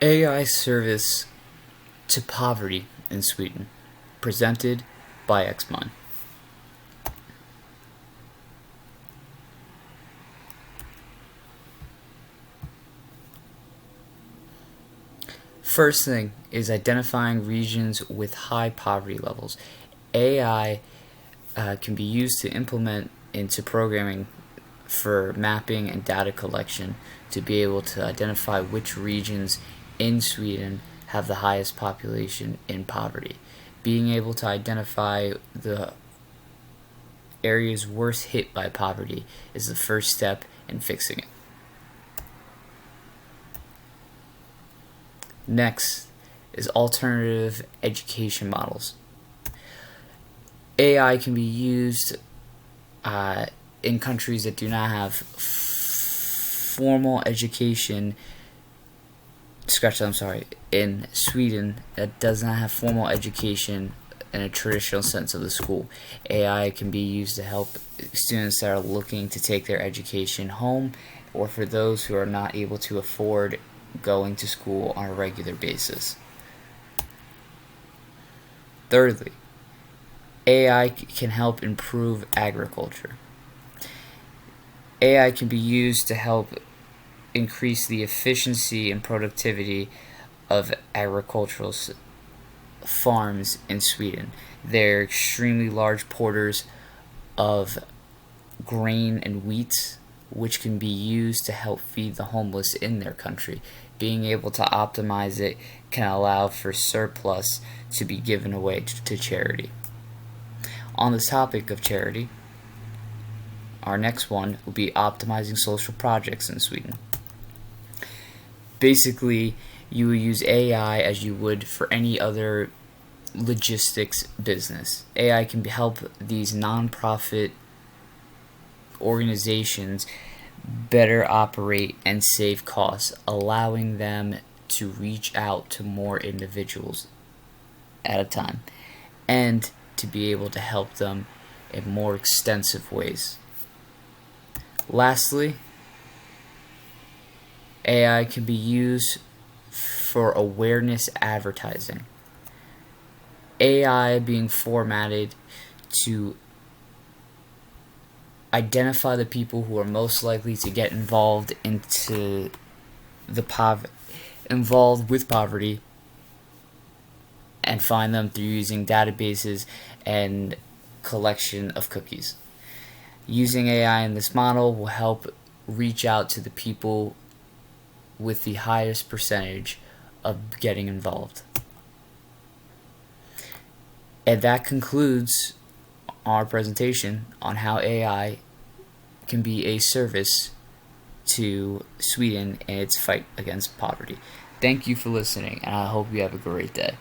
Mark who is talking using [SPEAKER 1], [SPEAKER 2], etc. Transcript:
[SPEAKER 1] AI service to poverty in Sweden, presented by Xmon. First thing is identifying regions with high poverty levels. AI can be used to implement into programming for mapping and data collection to be able to identify which regions in Sweden have the highest population in poverty. Being able to identify the areas worst hit by poverty is the first step in fixing it. Next is alternative education models. AI can be used in countries that do not have formal education. In Sweden, that does not have formal education in a traditional sense of the school. AI can be used to help students that are looking to take their education home, or for those who are not able to afford going to school on a regular basis. Thirdly, AI can help improve agriculture. AI can be used to help increase the efficiency and productivity of agricultural farms in Sweden. They're extremely large porters of grain and wheat, which can be used to help feed the homeless in their country. Being able to optimize it can allow for surplus to be given away to charity. On the topic of charity, our next one will be optimizing social projects in Sweden. Basically, you will use AI as you would for any other logistics business. AI can help these non-profit organizations better operate and save costs, allowing them to reach out to more individuals at a time and to be able to help them in more extensive ways. Lastly, AI can be used for awareness advertising. AI being formatted to identify the people who are most likely to get involved into involved with poverty, and find them through using databases and collection of cookies. Using AI in this model will help reach out to the people with the highest percentage of getting involved. And that concludes our presentation on how AI can be a service to Sweden in its fight against poverty. Thank you for listening, and I hope you have a great day.